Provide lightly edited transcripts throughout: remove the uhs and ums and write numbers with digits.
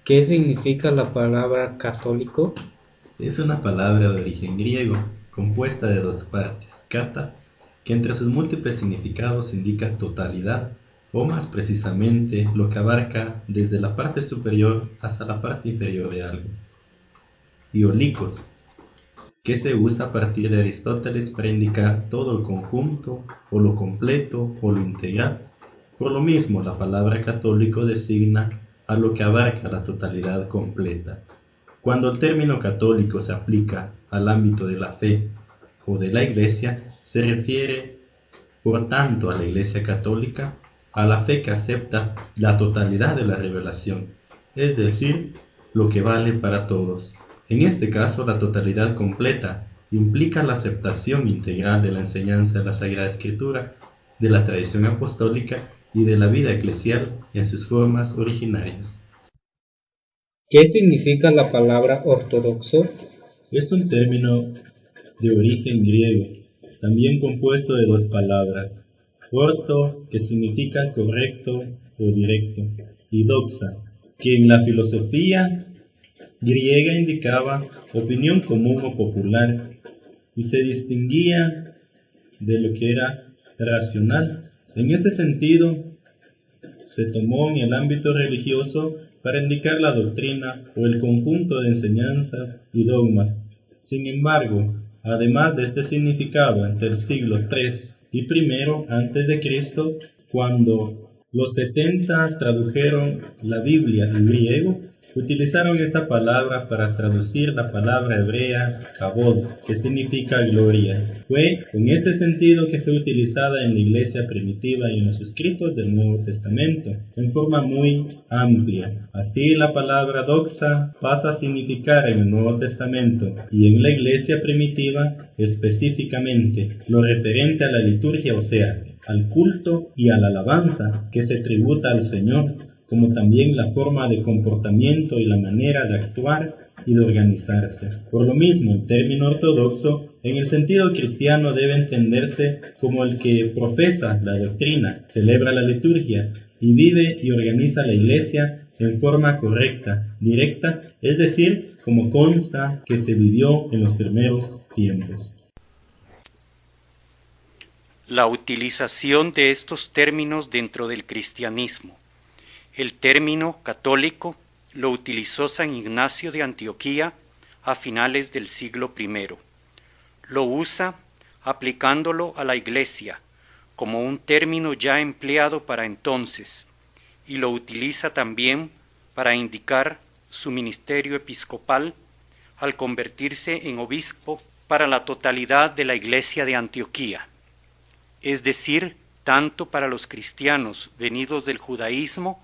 ¿Qué significa la palabra católico? Es una palabra de origen griego, compuesta de dos partes, kata, que entre sus múltiples significados indica totalidad, o más precisamente lo que abarca desde la parte superior hasta la parte inferior de algo, y olikos, que se usa a partir de Aristóteles para indicar todo el conjunto, o lo completo, o lo integral. Por lo mismo, la palabra católico designa a lo que abarca la totalidad completa. Cuando el término católico se aplica al ámbito de la fe o de la Iglesia, se refiere, por tanto, a la Iglesia católica, a la fe que acepta la totalidad de la revelación, es decir, lo que vale para todos. En este caso, la totalidad completa implica la aceptación integral de la enseñanza de la Sagrada Escritura, de la tradición apostólica y de la vida eclesial en sus formas originarias. ¿Qué significa la palabra ortodoxo? Es un término de origen griego, también compuesto de dos palabras, orto, que significa correcto o directo, y doxa, que en la filosofía griega indicaba opinión común o popular, y se distinguía de lo que era racional. En este sentido, se tomó en el ámbito religioso para indicar la doctrina o el conjunto de enseñanzas y dogmas. Sin embargo, además de este significado entre el siglo III y I antes de Cristo, cuando los 70 tradujeron la Biblia al griego, utilizaron esta palabra para traducir la palabra hebrea kabod, que significa gloria. Fue en este sentido que fue utilizada en la iglesia primitiva y en los escritos del Nuevo Testamento, en forma muy amplia. Así la palabra doxa pasa a significar en el Nuevo Testamento y en la iglesia primitiva específicamente lo referente a la liturgia, o sea, al culto y a la alabanza que se tributa al Señor, como también la forma de comportamiento y la manera de actuar y de organizarse. Por lo mismo, el término ortodoxo, en el sentido cristiano, debe entenderse como el que profesa la doctrina, celebra la liturgia y vive y organiza la iglesia en forma correcta, directa, es decir, como consta que se vivió en los primeros tiempos. La utilización de estos términos dentro del cristianismo. El término católico lo utilizó San Ignacio de Antioquía a finales del siglo I. Lo usa aplicándolo a la Iglesia como un término ya empleado para entonces, y lo utiliza también para indicar su ministerio episcopal al convertirse en obispo para la totalidad de la Iglesia de Antioquía, es decir, tanto para los cristianos venidos del judaísmo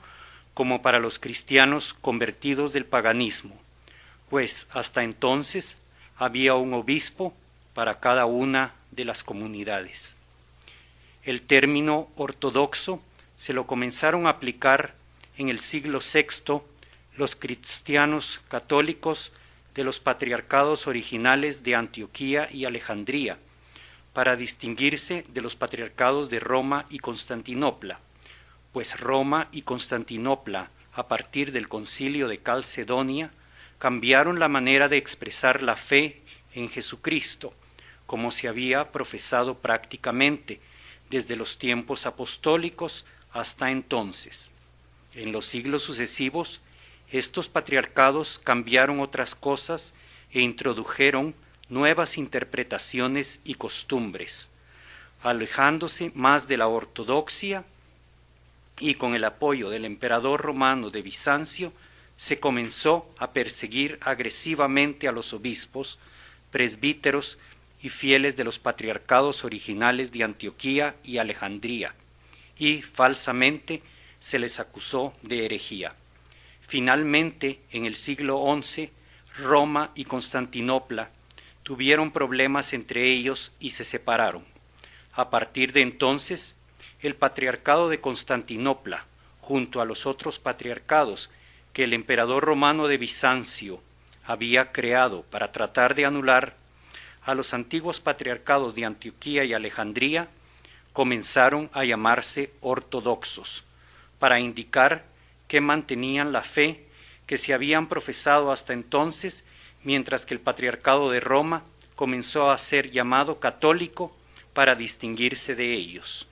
como para los cristianos convertidos del paganismo, pues hasta entonces había un obispo para cada una de las comunidades. El término ortodoxo se lo comenzaron a aplicar en el siglo VI los cristianos católicos de los patriarcados originales de Antioquía y Alejandría, para distinguirse de los patriarcados de Roma y Constantinopla, pues Roma y Constantinopla, a partir del concilio de Calcedonia, cambiaron la manera de expresar la fe en Jesucristo, como se había profesado prácticamente desde los tiempos apostólicos hasta entonces. En los siglos sucesivos, estos patriarcados cambiaron otras cosas e introdujeron nuevas interpretaciones y costumbres, alejándose más de la ortodoxia, y con el apoyo del emperador romano de Bizancio se comenzó a perseguir agresivamente a los obispos, presbíteros y fieles de los patriarcados originales de Antioquía y Alejandría, y falsamente se les acusó de herejía. Finalmente, en el siglo XI, Roma y Constantinopla tuvieron problemas entre ellos y se separaron. A partir de entonces, el patriarcado de Constantinopla, junto a los otros patriarcados que el emperador romano de Bizancio había creado para tratar de anular a los antiguos patriarcados de Antioquía y Alejandría, comenzaron a llamarse ortodoxos, para indicar que mantenían la fe que se habían profesado hasta entonces, mientras que el Patriarcado de Roma comenzó a ser llamado católico para distinguirse de ellos.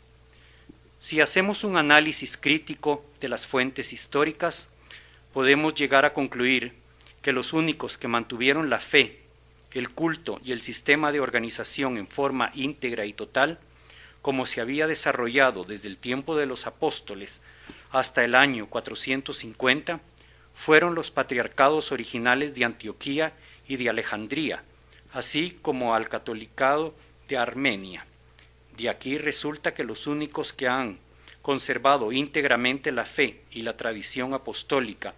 Si hacemos un análisis crítico de las fuentes históricas, podemos llegar a concluir que los únicos que mantuvieron la fe, el culto y el sistema de organización en forma íntegra y total, como se había desarrollado desde el tiempo de los apóstoles hasta el año 450, fueron los patriarcados originales de Antioquía y de Alejandría, así como al catolicado de Armenia. De aquí resulta que los únicos que han conservado íntegramente la fe y la tradición apostólica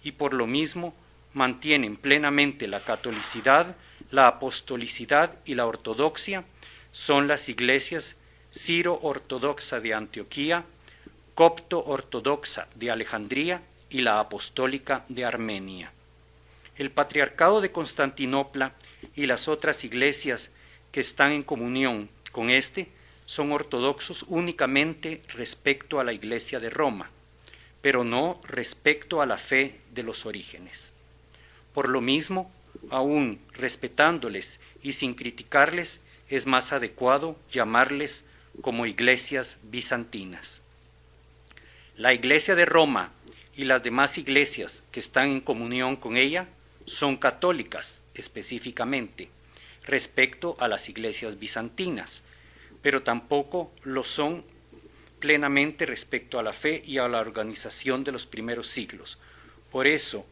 y por lo mismo mantienen plenamente la catolicidad, la apostolicidad y la ortodoxia son las iglesias Ciro-ortodoxa de Antioquía, Copto-ortodoxa de Alejandría y la apostólica de Armenia. El Patriarcado de Constantinopla y las otras iglesias que están en comunión con este son ortodoxos únicamente respecto a la Iglesia de Roma, pero no respecto a la fe de los orígenes. Por lo mismo, aún respetándoles y sin criticarles, es más adecuado llamarles como iglesias bizantinas. La Iglesia de Roma y las demás iglesias que están en comunión con ella son católicas específicamente respecto a las iglesias bizantinas, pero tampoco lo son plenamente respecto a la fe y a la organización de los primeros siglos. Por eso,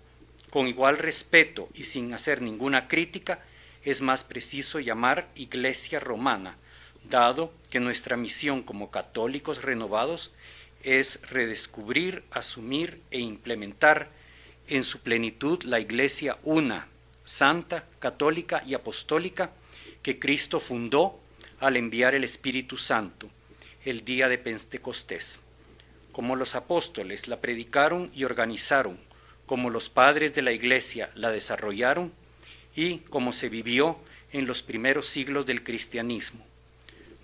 con igual respeto y sin hacer ninguna crítica, es más preciso llamar Iglesia Romana, dado que nuestra misión como católicos renovados es redescubrir, asumir e implementar en su plenitud la Iglesia una, santa, católica y apostólica que Cristo fundó al enviar el Espíritu Santo el día de Pentecostés. Como los apóstoles la predicaron y organizaron, como los padres de la Iglesia la desarrollaron y como se vivió en los primeros siglos del cristianismo.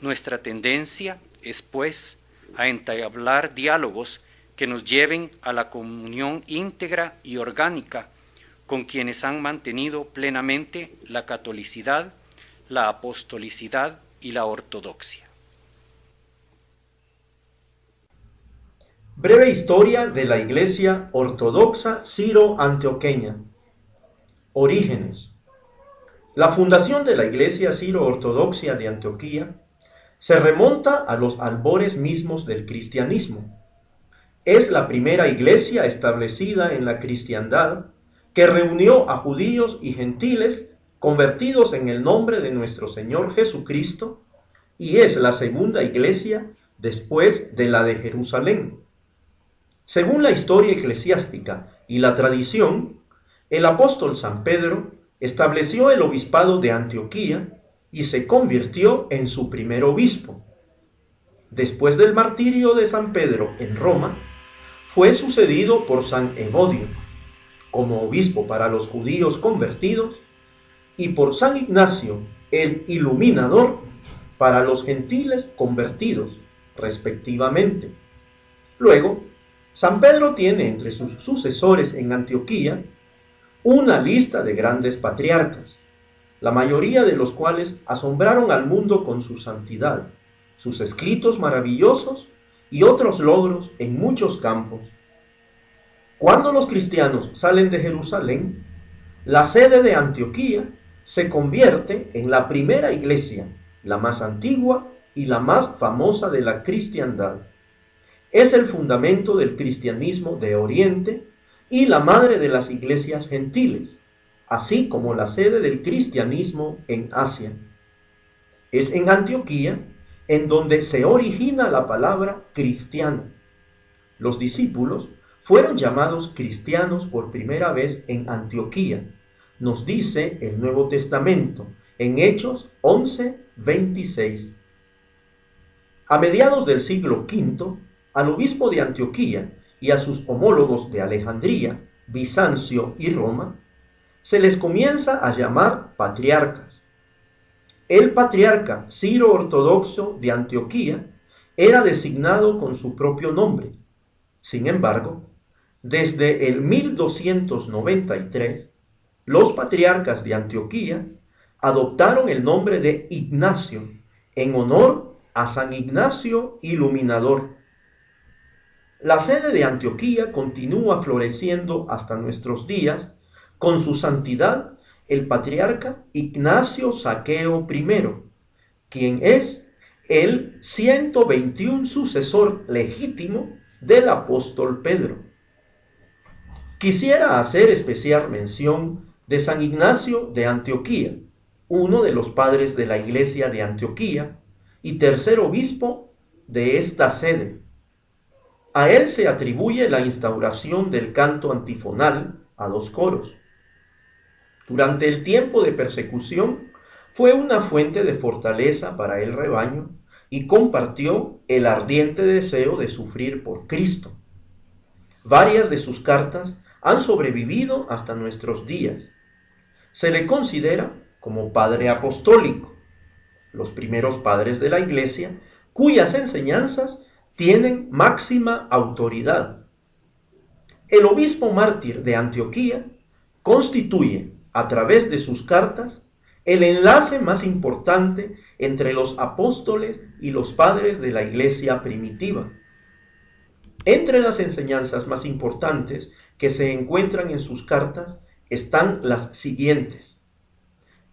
Nuestra tendencia es, pues, a entablar diálogos que nos lleven a la comunión íntegra y orgánica con quienes han mantenido plenamente la catolicidad, la apostolicidad y la ortodoxia. Breve historia de la Iglesia Ortodoxa Ciro-Antioqueña. Orígenes. La fundación de la Iglesia Ciro-Ortodoxa de Antioquía se remonta a los albores mismos del cristianismo. Es la primera iglesia establecida en la cristiandad que reunió a judíos y gentiles convertidos en el nombre de nuestro Señor Jesucristo, y es la segunda iglesia después de la de Jerusalén. Según la historia eclesiástica y la tradición, el apóstol San Pedro estableció el obispado de Antioquía y se convirtió en su primer obispo. Después del martirio de San Pedro en Roma, fue sucedido por San Evodio, como obispo para los judíos convertidos, y por San Ignacio, el Iluminador, para los gentiles convertidos, respectivamente. Luego, San Pedro tiene entre sus sucesores en Antioquía una lista de grandes patriarcas, la mayoría de los cuales asombraron al mundo con su santidad, sus escritos maravillosos y otros logros en muchos campos. Cuando los cristianos salen de Jerusalén, la sede de Antioquía se convierte en la primera iglesia, la más antigua y la más famosa de la cristiandad. Es el fundamento del cristianismo de Oriente y la madre de las iglesias gentiles, así como la sede del cristianismo en Asia. Es en Antioquía en donde se origina la palabra cristiano. Los discípulos fueron llamados cristianos por primera vez en Antioquía, nos dice el Nuevo Testamento, en Hechos 11:26. A mediados del siglo V, al obispo de Antioquía y a sus homólogos de Alejandría, Bizancio y Roma, se les comienza a llamar patriarcas. El patriarca Ciro Ortodoxo de Antioquía era designado con su propio nombre. Sin embargo, desde el 1293, los patriarcas de Antioquía adoptaron el nombre de Ignacio en honor a San Ignacio Iluminador. La sede de Antioquía continúa floreciendo hasta nuestros días con su santidad el patriarca Ignacio Zaqueo I, quien es el 121 sucesor legítimo del apóstol Pedro. Quisiera hacer especial mención de San Ignacio de Antioquía, uno de los padres de la Iglesia de Antioquía y tercer obispo de esta sede. A él se atribuye la instauración del canto antifonal a 2 coros. Durante el tiempo de persecución fue una fuente de fortaleza para el rebaño y compartió el ardiente deseo de sufrir por Cristo. Varias de sus cartas han sobrevivido hasta nuestros días. Se le considera como padre apostólico, los primeros padres de la Iglesia, cuyas enseñanzas tienen máxima autoridad. El obispo mártir de Antioquía constituye, a través de sus cartas, el enlace más importante entre los apóstoles y los padres de la Iglesia primitiva. Entre las enseñanzas más importantes que se encuentran en sus cartas están las siguientes.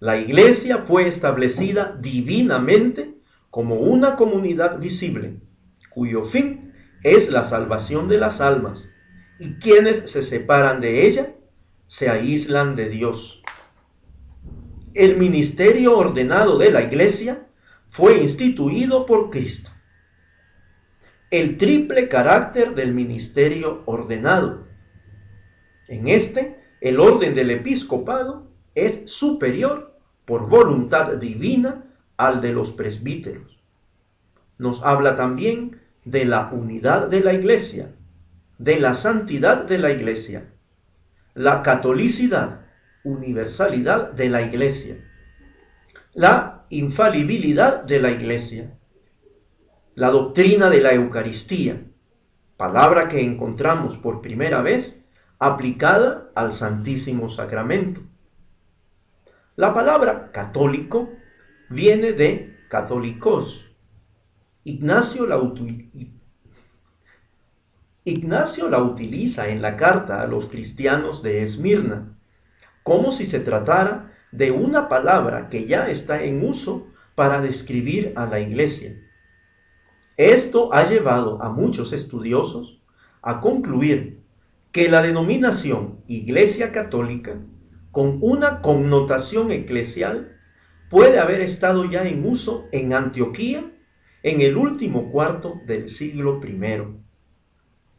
La Iglesia fue establecida divinamente como una comunidad visible, cuyo fin es la salvación de las almas, y quienes se separan de ella se aíslan de Dios. El ministerio ordenado de la Iglesia fue instituido por Cristo. El triple carácter del ministerio ordenado. En este, el orden del episcopado es superior por voluntad divina al de los presbíteros. Nos habla también de la unidad de la Iglesia, de la santidad de la Iglesia, la catolicidad, universalidad de la Iglesia, la infalibilidad de la Iglesia, la doctrina de la Eucaristía, palabra que encontramos por primera vez aplicada al Santísimo Sacramento. La palabra católico viene de católicos. Ignacio la utiliza en la carta a los cristianos de Esmirna, como si se tratara de una palabra que ya está en uso para describir a la Iglesia. Esto ha llevado a muchos estudiosos a concluir que la denominación Iglesia Católica, con una connotación eclesial, puede haber estado ya en uso en Antioquía en el último cuarto del siglo I,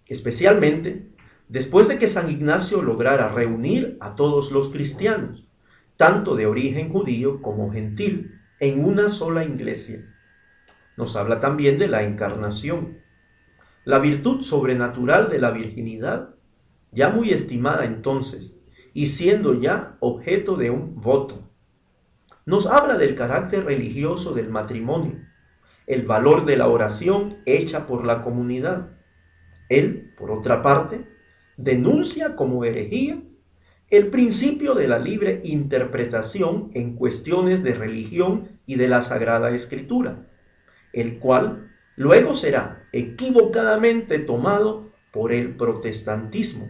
especialmente después de que San Ignacio lograra reunir a todos los cristianos, tanto de origen judío como gentil, en una sola iglesia. Nos habla también de la encarnación, la virtud sobrenatural de la virginidad, ya muy estimada entonces, y siendo ya objeto de un voto. Nos habla del carácter religioso del matrimonio, el valor de la oración hecha por la comunidad. Él, por otra parte, denuncia como herejía el principio de la libre interpretación en cuestiones de religión y de la Sagrada Escritura, el cual luego será equivocadamente tomado por el protestantismo,